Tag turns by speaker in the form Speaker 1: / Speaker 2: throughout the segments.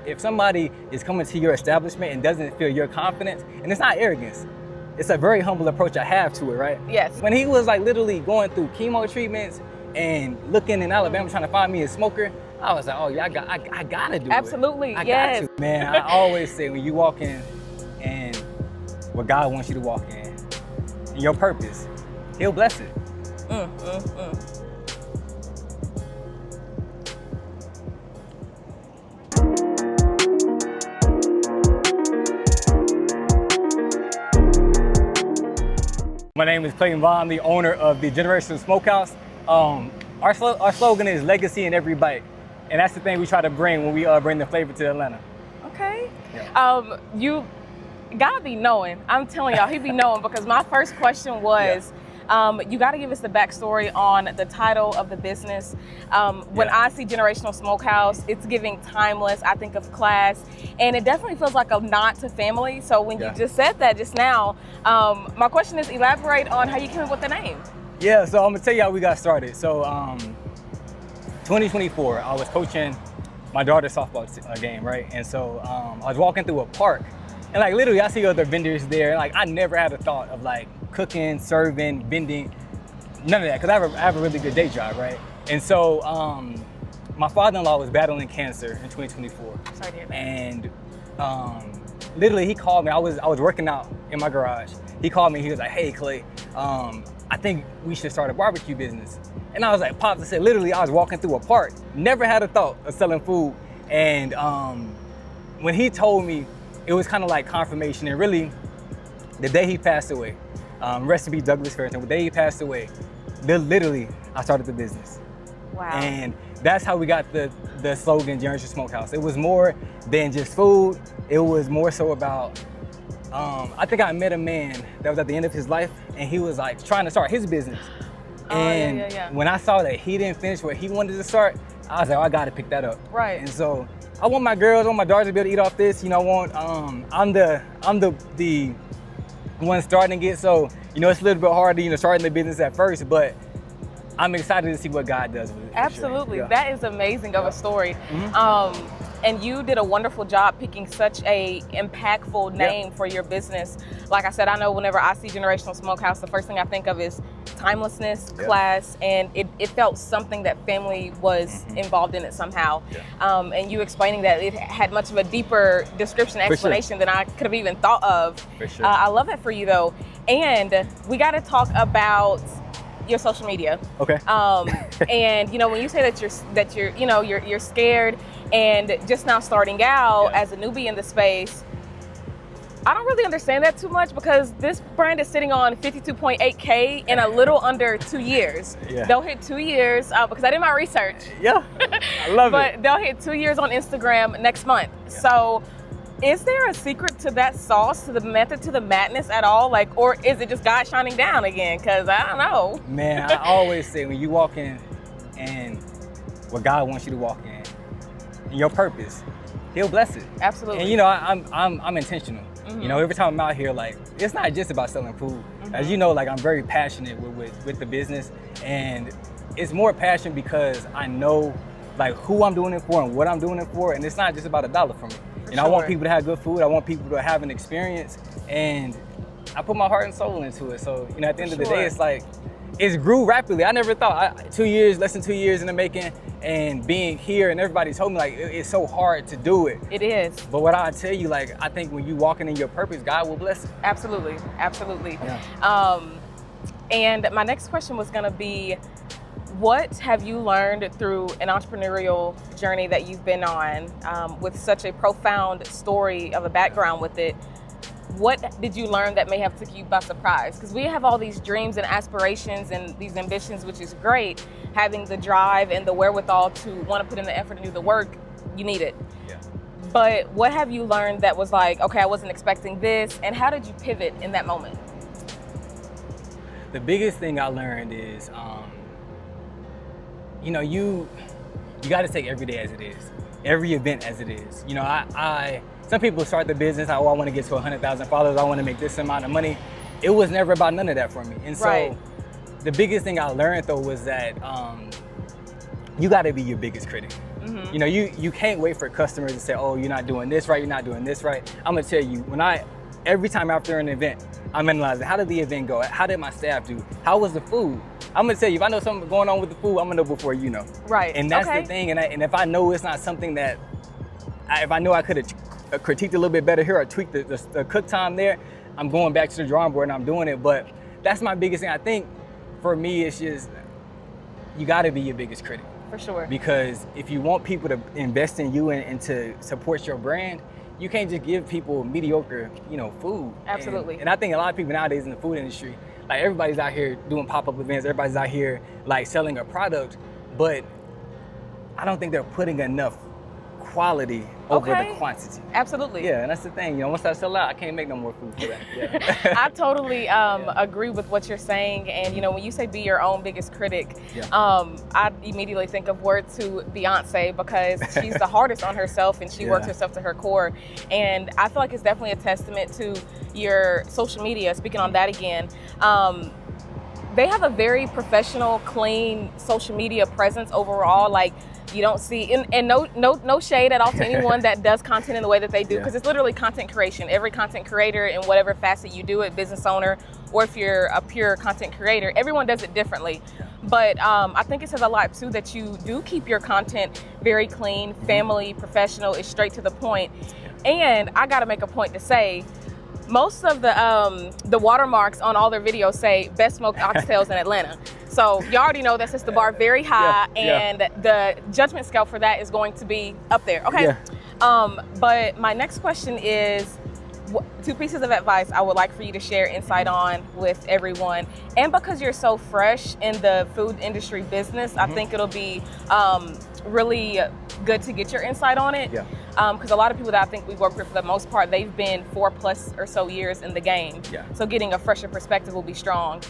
Speaker 1: If somebody is coming to your establishment and doesn't feel your confidence, and it's not arrogance, it's a very humble approach I have to it, right?
Speaker 2: Yes.
Speaker 1: When he was like literally going through chemo treatments and looking in Alabama trying to find me a smoker, I was like, oh yeah, I gotta do
Speaker 2: Absolutely,
Speaker 1: it. I
Speaker 2: yes.
Speaker 1: got to. Man, I always say when you walk in and what God wants you to walk in, and your purpose, He'll bless it. My name is Clayton Vaughn, the owner of the Generational Smokehouse. Our slogan is legacy in every bite. And that's the thing we try to bring when we bring the flavor to Atlanta.
Speaker 2: Okay.
Speaker 1: Yeah.
Speaker 2: You gotta be knowing. I'm telling y'all, he be knowing, because my first question was, you gotta give us the backstory on the title of the business. When I see Generational Smokehouse, it's giving timeless. I think of class, and it definitely feels like a nod to family. So when you just said that just now, my question is, elaborate on how you came up with the name.
Speaker 1: Yeah, so I'm gonna tell you how we got started. So 2024, I was coaching my daughter's softball game, right? And so I was walking through a park, and like literally I see other vendors there. Like I never had a thought of like cooking, serving, vending, none of that, because I have a really good day job, right? And so my father-in-law was battling cancer in 2024.
Speaker 2: Sorry to hear that.
Speaker 1: And literally he called me. I was working out in my garage. He called me. He was like, "Hey Clay, I think we should start a barbecue business." And I was like, Pops, I said, literally I was walking through a park, never had a thought of selling food. And when he told me, it was kind of like confirmation. And really, the day he passed away, rest in peace Douglas Farrington, the day he passed away, literally I started the business.
Speaker 2: Wow.
Speaker 1: And that's how we got the slogan Generational Smokehouse. It was more than just food. It was more so about, I think I met a man that was at the end of his life, and he was like trying to start his business. And when I saw that he didn't finish what he wanted to start, I was like, oh, I gotta pick that up.
Speaker 2: Right.
Speaker 1: And so I want my girls, I want my daughters to be able to eat off this. You know, I want, I'm the one starting it. So, you know, it's a little bit harder, you know, starting the business at first, but I'm excited to see what God does with it.
Speaker 2: Absolutely.
Speaker 1: Sure.
Speaker 2: That is amazing of a story. And you did a wonderful job picking such a impactful name for your business. Like I said, I know whenever I see Generational Smokehouse, the first thing I think of is timelessness, class, and it felt something that family was involved in it somehow. And you explaining that it had much of a deeper description, explanation than I could have even thought of.
Speaker 1: For sure.
Speaker 2: I love that for you though. And we got to talk about your social media.
Speaker 1: Okay.
Speaker 2: And you know, when you say that you're scared and just now starting out as a newbie in the space, I don't really understand that too much, because this brand is sitting on 52.8K in a little under 2 years. They'll hit 2 years because I did my research.
Speaker 1: I love it.
Speaker 2: But they'll hit 2 years on Instagram next month. So is there a secret to that sauce, to the method, to the madness at all? Like, or is it just God shining down again? Because I don't know.
Speaker 1: Man, I always say when you walk in and what God wants you to walk in, and your purpose, He'll bless it.
Speaker 2: Absolutely.
Speaker 1: And you know, I'm intentional. You know, every time I'm out here, like, it's not just about selling food. As you know, like, I'm very passionate with the business, and it's more passion because I know like who I'm doing it for and what I'm doing it for, and it's not just about $1 for me. I want people to have good food. I want people to have an experience, and I put my heart and soul into it. So, you know, at the end of the day, it's like, it's grew rapidly. I never thought, 2 years, less than 2 years in the making, and being here, and everybody told me like, it's so hard to do it.
Speaker 2: It is.
Speaker 1: But what I tell you, like, I think when you walking in your purpose, God will bless it.
Speaker 2: Absolutely, absolutely.
Speaker 1: Yeah.
Speaker 2: And my next question was gonna be, what have you learned through an entrepreneurial journey that you've been on, with such a profound story of a background with it? What did you learn that may have took you by surprise? Because we have all these dreams and aspirations and these ambitions, which is great. Having the drive and the wherewithal to want to put in the effort and do the work, you need it. But what have you learned that was like, okay, I wasn't expecting this, and how did you pivot in that moment?
Speaker 1: The biggest thing I learned is, you know, you got to take every day as it is, every event as it is. You know, some people start the business, I want to get to 100,000 followers, I want to make this amount of money. It was never about none of that for me. And so the biggest thing I learned though was that you got to be your biggest critic.
Speaker 2: Mm-hmm.
Speaker 1: You know, you can't wait for customers to say, oh, you're not doing this right, you're not doing this right. I'm gonna tell you, every time after an event, I'm analyzing, how did the event go? How did my staff do? How was the food? I'm gonna tell you, if I know something going on with the food, I'm gonna know before you know.
Speaker 2: Right.
Speaker 1: And that's
Speaker 2: okay.
Speaker 1: the thing, and if I know it's not something that, if I know I could have critiqued a little bit better here or tweaked the cook time there, I'm going back to the drawing board and I'm doing it. But that's my biggest thing. I think for me, it's just, you gotta be your biggest critic.
Speaker 2: For sure.
Speaker 1: Because if you want people to invest in you and to support your brand, you can't just give people mediocre, food.
Speaker 2: Absolutely.
Speaker 1: And I think a lot of people nowadays in the food industry, like everybody's out here doing pop-up events, everybody's out here like selling a product, but I don't think they're putting enough quality over the quantity.
Speaker 2: Absolutely.
Speaker 1: Yeah, and that's the thing. Once I sell out, I can't make no more food for that. Yeah.
Speaker 2: I totally agree with what you're saying. And when you say be your own biggest critic,
Speaker 1: Yeah.
Speaker 2: I immediately think of word to Beyonce, because she's the hardest on herself and she works herself to her core. And I feel like it's definitely a testament to your social media. Speaking on that again, they have a very professional, clean social media presence overall. Like, you don't see, and no shade at all to anyone that does content in the way that they do, because it's literally content creation. Every content creator, in whatever facet you do it, business owner, or if you're a pure content creator, everyone does it differently. But I think it says a lot too that you do keep your content very clean, family, professional, it's straight to the point. And I gotta make a point to say, most of the watermarks on all their videos say best smoked oxtails in Atlanta. So you already know that sets the bar very high, and the judgment scale for that is going to be up there. Okay.
Speaker 1: Yeah.
Speaker 2: But my next question is, 2 pieces of advice I would like for you to share insight on with everyone. And because you're so fresh in the food industry business, I think it'll be really good to get your insight on it.
Speaker 1: Yeah.
Speaker 2: Because a lot of people that I think we work with, for the most part, they've been 4+ or so years in the game.
Speaker 1: Yeah.
Speaker 2: So getting a fresher perspective will be strong.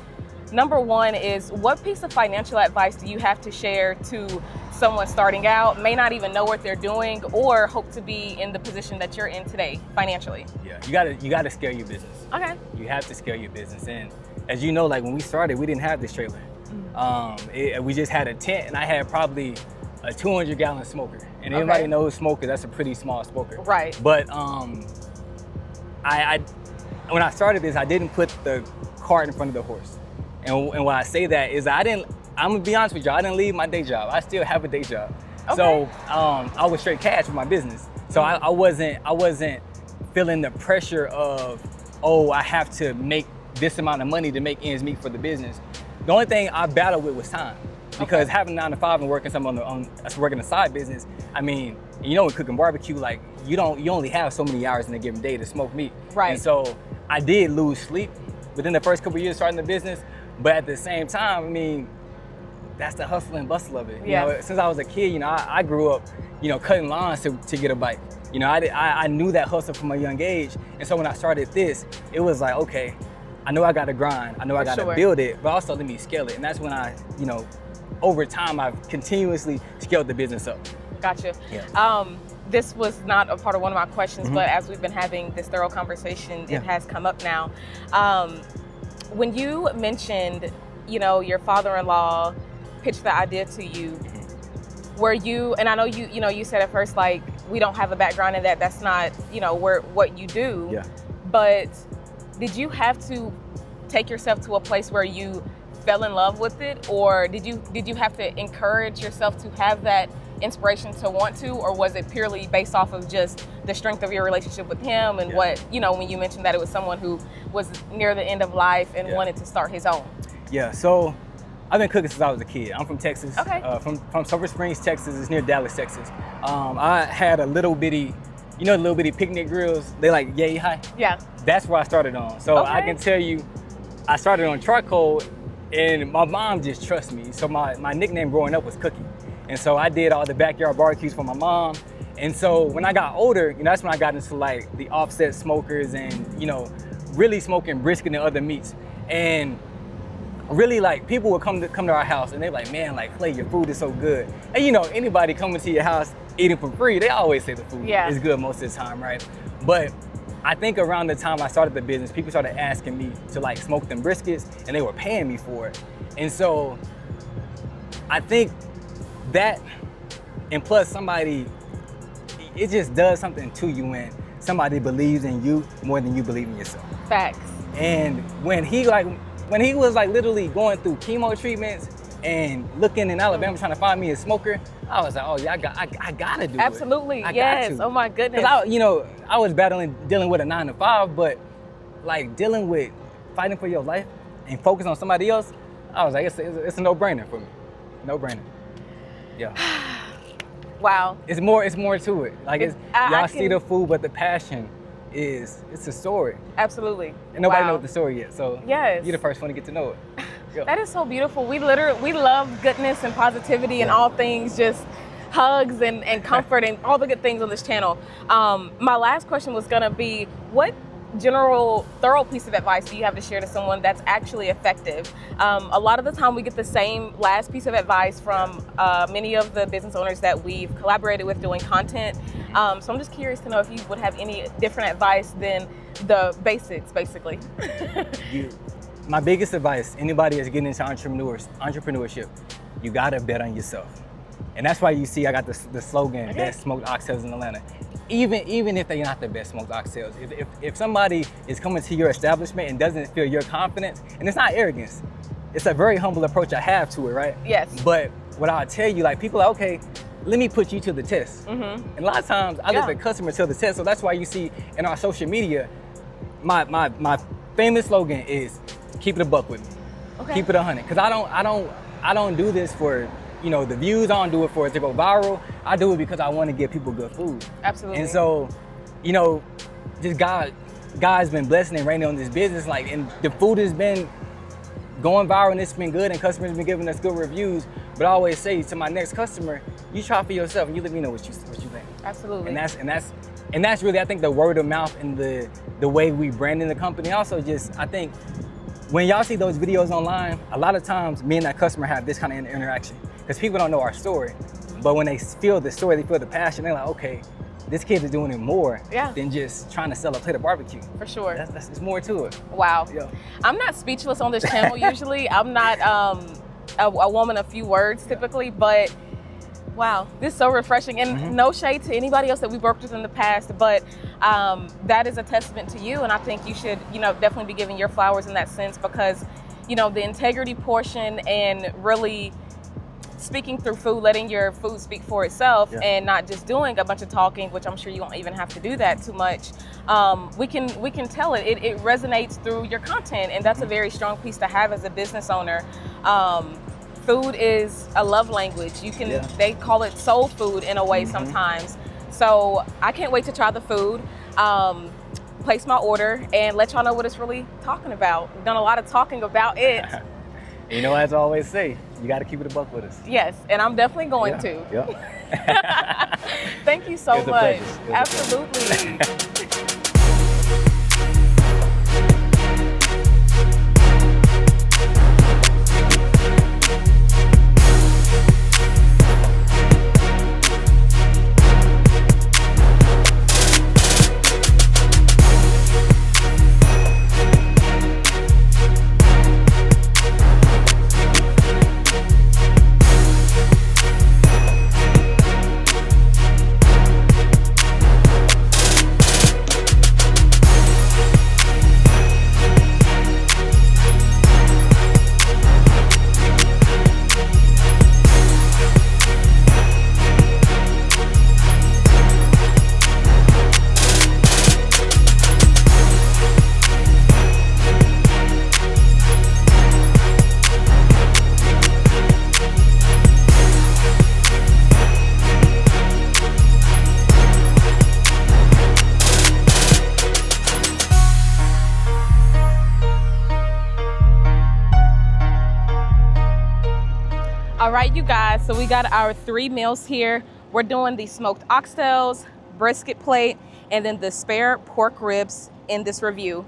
Speaker 2: Number 1 is, what piece of financial advice do you have to share to someone starting out, may not even know what they're doing, or hope to be in the position that you're in today financially?
Speaker 1: Yeah, you gotta scale your business.
Speaker 2: Okay.
Speaker 1: You have to scale your business. And as you know, like when we started, we didn't have this trailer. We just had a tent, and I had probably a 200-gallon smoker. And anybody knows smoker, that's a pretty small smoker. Right. But I when I started this, I didn't put the cart in front of the horse. And why I say that is I'm gonna be honest with y'all, I didn't leave my day job. I still have a day job. Okay. So I was straight cash with my business. So I wasn't feeling the pressure of, oh, I have to make this amount of money to make ends meet for the business. The only thing I battled with was time. Because having 9 to 5 and working something working a side business, I mean, with cooking barbecue, like you only have so many hours in a given day to smoke meat. Right. And so I did lose sleep within the first couple of years starting the business, but at the same time, I mean, that's the hustle and bustle of it. Yeah. Since I was a kid, I grew up, cutting lawns to get a bike. I knew that hustle from a young age, and so when I started this, it was like, okay, I know I got to grind, I know I got to build it, but also let me scale it, and that's when I, over time, I've continuously scaled the business up. Gotcha.
Speaker 2: Yeah. This was not a part of one of my questions, but as we've been having this thorough conversation, it has come up now. When you mentioned, your father-in-law pitched the idea to you, were you, and I know you said at first, like, we don't have a background in that, that's not, what you do. Yeah. But did you have to take yourself to a place where you fell in love with it, or did you have to encourage yourself to have that inspiration to want to, or was it purely based off of just the strength of your relationship with him and what, when you mentioned that it was someone who was near the end of life and wanted to start his own?
Speaker 1: Yeah, so I've been cooking since I was a kid. I'm from Texas, from Silver Springs, Texas. It's near Dallas, Texas. I had a little bitty, little bitty picnic grills. They like yay high. Yeah. That's where I started on. So I can tell you, I started on charcoal, and my mom just trusts me. So my nickname growing up was Cookie. And so I did all the backyard barbecues for my mom. And so when I got older, that's when I got into like the offset smokers and, really smoking brisket and other meats. And really, like, people would come to our house and they're like, man, like, Clay, your food is so good. And anybody coming to your house eating for free, they always say the food is good most of the time, right? But I think around the time I started the business, people started asking me to like smoke them briskets, and they were paying me for it. And so I think that And plus somebody, it just does something to you when somebody believes in you more than you believe in yourself.
Speaker 2: Facts.
Speaker 1: And when he was like literally going through chemo treatments and looking in Alabama trying to find me a smoker, I was like, oh yeah, I gotta do
Speaker 2: Absolutely.
Speaker 1: it. I
Speaker 2: Yes.
Speaker 1: got to.
Speaker 2: Oh my goodness.
Speaker 1: Because I was dealing with a 9-to-5, but like dealing with fighting for your life and focus on somebody else, I was like, it's a no-brainer for me. No-brainer. Yeah.
Speaker 2: Wow.
Speaker 1: It's more to it. Like
Speaker 2: I
Speaker 1: see the food, but the passion it's a story.
Speaker 2: Absolutely.
Speaker 1: And nobody
Speaker 2: Wow.
Speaker 1: knows the story yet. So
Speaker 2: Yes.
Speaker 1: you're the first one to get to know it. Yeah.
Speaker 2: That is so beautiful. We love goodness and positivity and all things, just hugs and comfort and all the good things on this channel. My last question was gonna be, what general thorough piece of advice do you have to share to someone that's actually effective? A lot of the time we get the same last piece of advice from many of the business owners that we've collaborated with doing content. So I'm just curious to know if you would have any different advice than the basics, basically.
Speaker 1: My biggest advice, anybody that's getting into entrepreneurship, you gotta bet on yourself. And that's why you see I got the slogan, best smoked oxtails in Atlanta. Even if they're not the best smoked oxtails, if somebody is coming to your establishment and doesn't feel your confidence, and it's not arrogance, it's a very humble approach I have to it, right?
Speaker 2: Yes.
Speaker 1: But what I'll tell you, like people are, okay, let me put you to the test. And a lot of times I let the customer to the test, so that's why you see in our social media, my famous slogan is, keep it a buck with me.
Speaker 2: Okay.
Speaker 1: Keep it 100. Because I don't do this for the views. I don't do it for it to go viral. I do it because I want to give people good food.
Speaker 2: Absolutely.
Speaker 1: And so, just God's been blessing and raining on this business. Like, and the food has been going viral and it's been good and customers have been giving us good reviews. But I always say to my next customer, you try for yourself and you let me know what you think.
Speaker 2: Absolutely.
Speaker 1: And that's really, I think, the word of mouth and the way we brand in the company. Also, I think when y'all see those videos online, a lot of times me and that customer have this kind of interaction because people don't know our story. But when they feel the story, they feel the passion, they're like, okay, this kid is doing it more than just trying to sell a plate of barbecue.
Speaker 2: For sure.
Speaker 1: There's more to it.
Speaker 2: Wow.
Speaker 1: Yeah.
Speaker 2: I'm not speechless on this channel usually. I'm not a woman of few words typically, but wow, this is so refreshing. And no shade to anybody else that we've worked with in the past, but that is a testament to you. And I think you should, definitely be giving your flowers in that sense because, the integrity portion and really speaking through food, letting your food speak for itself and not just doing a bunch of talking, which I'm sure you won't even have to do that too much. We can tell it resonates through your content, and that's a very strong piece to have as a business owner. Food is a love language. They call it soul food in a way sometimes. So I can't wait to try the food, place my order, and let y'all know what it's really talking about. We've done a lot of talking about it.
Speaker 1: As I always say, you got to keep it a buck with us.
Speaker 2: Yes, and I'm definitely going to.
Speaker 1: Yeah.
Speaker 2: Thank you so much.
Speaker 1: Absolutely.
Speaker 2: All right, you guys, so we got our 3 meals here. We're doing the smoked oxtails, brisket plate, and then the spare pork ribs in this review.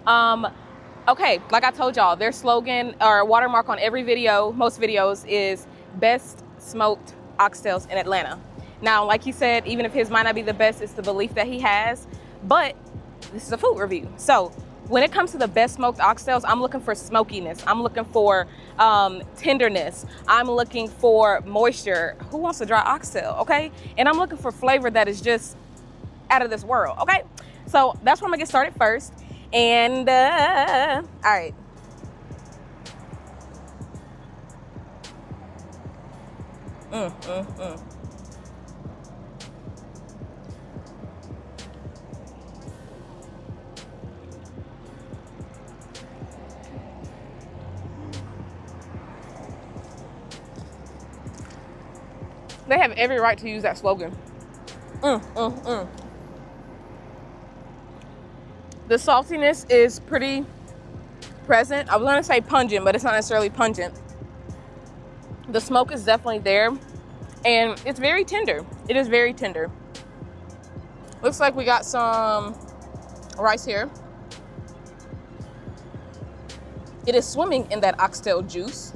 Speaker 2: Okay, like I told y'all, their slogan or watermark on every video, most videos, is best smoked oxtails in Atlanta. Now, like he said, even if his might not be the best, it's the belief that he has, but this is a food review. So When it comes to the best smoked oxtails, I'm looking for smokiness. I'm looking for tenderness. I'm looking for moisture. Who wants a dry oxtail, okay? And I'm looking for flavor that is just out of this world, okay? So that's where I'm gonna get started first. And, all right. They have every right to use that slogan. The saltiness is pretty present. I was gonna say pungent, but it's not necessarily pungent. The smoke is definitely there, and it's very tender. It is very tender. Looks like we got some rice here. It is swimming in that oxtail juice.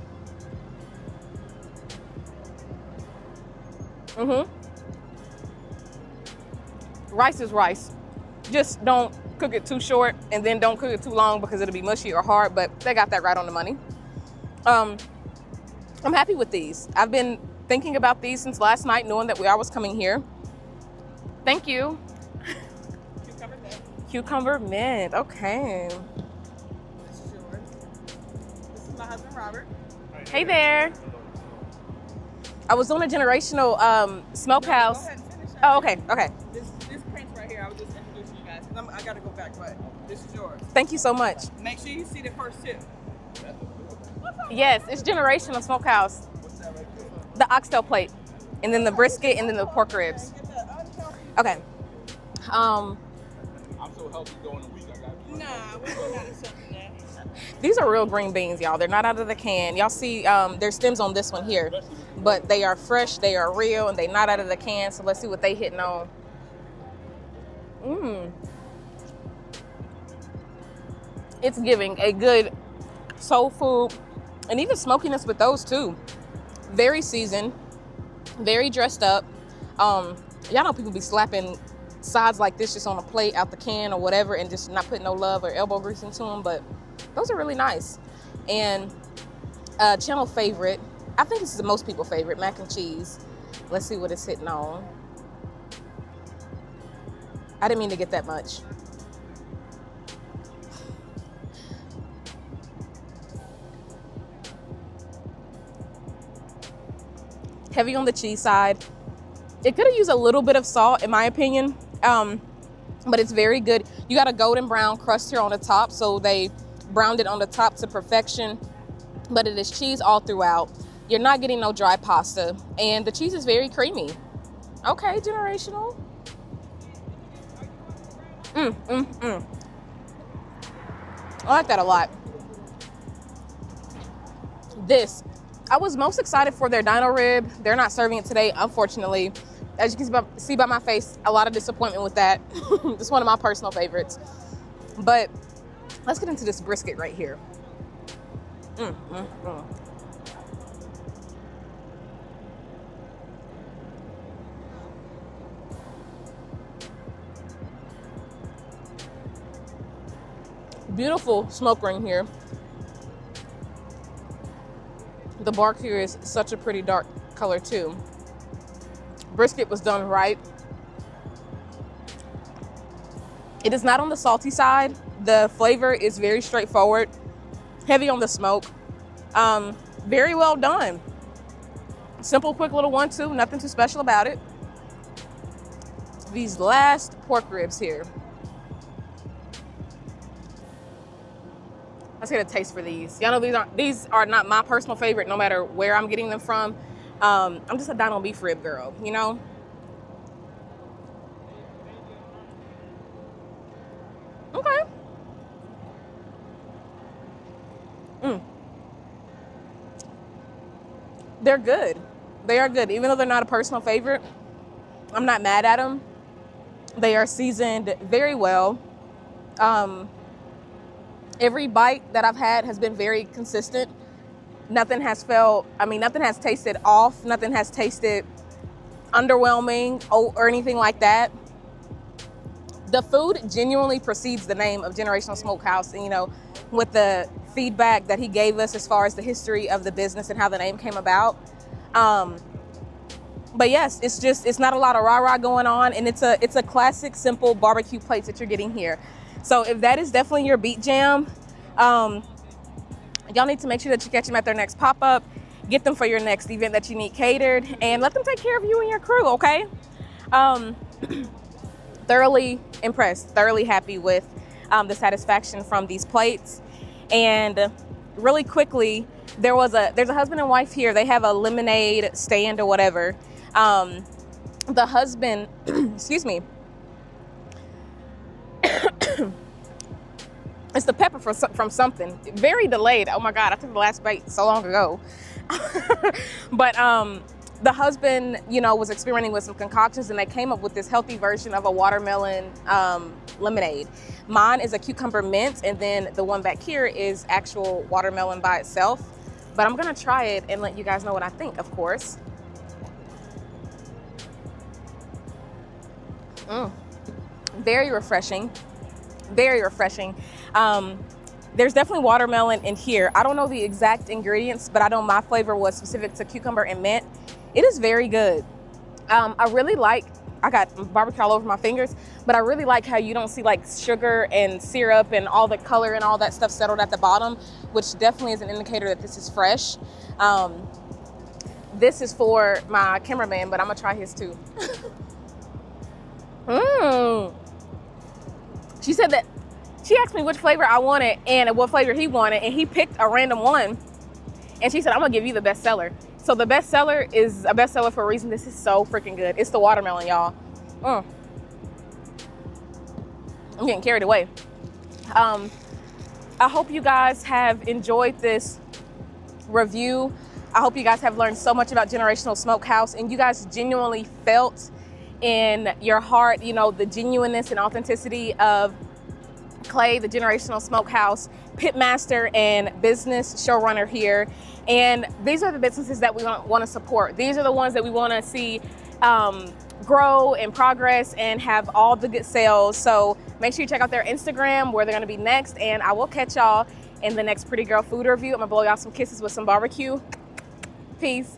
Speaker 2: Rice is rice. Just don't cook it too short, and then don't cook it too long because it'll be mushy or hard, but they got that right on the money. I'm happy with these. I've been thinking about these since last night, knowing that I was coming here. Thank you.
Speaker 3: Cucumber mint.
Speaker 2: Cucumber mint, okay.
Speaker 3: This is yours. This is my husband, Robert.
Speaker 2: Hey there. I was on a generational smokehouse.
Speaker 3: Go ahead and finish.
Speaker 2: Oh, okay.
Speaker 3: This prince right here, I was just introducing you guys. I gotta go back, but this is yours.
Speaker 2: Thank you so much.
Speaker 3: Make sure you see the first two.
Speaker 2: Yes, it's generational smokehouse. The oxtail plate, and then the brisket, and then the pork ribs. Okay.
Speaker 4: I'm so healthy during the week. I got
Speaker 3: Nah, we're going out of something there.
Speaker 2: These are real green beans, y'all. They're not out of the can. Y'all see there's stems on this one here, but they are fresh, they are real, and they're not out of the can. So let's see what they hitting on. It's giving a good soul food, and even smokiness with those too. Very seasoned, very dressed up. Y'all know people be slapping sides like this just on a plate out the can or whatever, and just not putting no love or elbow grease into them, but those are really nice. And channel favorite, I think this is most people favorite, mac and cheese. Let's see what it's hitting on. I didn't mean to get that much. Heavy on the cheese side. It could have used a little bit of salt, in my opinion, but it's very good. You got a golden brown crust here on the top, so they browned it on the top to perfection, but it is cheese all throughout. You're not getting no dry pasta, and the cheese is very creamy. Okay, generational. I like that a lot. This, I was most excited for their dino rib. They're not serving it today, unfortunately. As you can see by my face, a lot of disappointment with that. It's one of my personal favorites. But let's get into this brisket right here. Beautiful smoke ring here. The bark here is such a pretty dark color too. Brisket was done right. It is not on the salty side. The flavor is very straightforward, heavy on the smoke. Very well done. Simple, quick little 1-2, nothing too special about it. These last pork ribs here. Let's get a taste for these. Y'all know these are not my personal favorite, no matter where I'm getting them from. I'm just a dino beef rib girl, you know? Okay. They're good. They are good. Even though they're not a personal favorite, I'm not mad at them. They are seasoned very well. Every bite that I've had has been very consistent. Nothing has tasted off. Nothing has tasted underwhelming or anything like that. The food genuinely precedes the name of Generational Smokehouse, and, you know, with the feedback that he gave us as far as the history of the business and how the name came about. But yes, it's not a lot of rah-rah going on, and it's a classic, simple barbecue plate that you're getting here. So if that is definitely your beat jam, y'all need to make sure that you catch them at their next pop-up, get them for your next event that you need catered, and let them take care of you and your crew, okay? Thoroughly impressed, thoroughly happy with the satisfaction from these plates. And really quickly, there's a husband and wife here. They have a lemonade stand or whatever. The husband, excuse me, it's the pepper from something. Very delayed. Oh my God, I took the last bite so long ago. But the husband, you know, was experimenting with some concoctions, and they came up with this healthy version of a watermelon lemonade. Mine is a cucumber mint, and then the one back here is actual watermelon by itself. But I'm gonna try it and let you guys know what I think, of course. Very refreshing, very refreshing. There's definitely watermelon in here. I don't know the exact ingredients, but I know my flavor was specific to cucumber and mint. It is very good. I got barbecue all over my fingers, but I really like how you don't see like sugar and syrup and all the color and all that stuff settled at the bottom, which definitely is an indicator that this is fresh. This is for my cameraman, but I'm gonna try his too. She said that she asked me which flavor I wanted and what flavor he wanted, and he picked a random one. And she said, I'm gonna give you the best seller. So the best seller is a best seller for a reason. This is so freaking good. It's the watermelon, y'all. I'm getting carried away. I hope you guys have enjoyed this review. I hope you guys have learned so much about Generational Smokehouse, and you guys genuinely felt in your heart, you know, the genuineness and authenticity of Clay, the Generational Smokehouse pitmaster and business showrunner here. And these are the businesses that we want to support. These are the ones that we want to see grow and progress and have all the good sales. So make sure you check out their Instagram, where they're going to be next. And I will catch y'all in the next Pretty Girl food review. I'm going to blow y'all some kisses with some barbecue. Peace.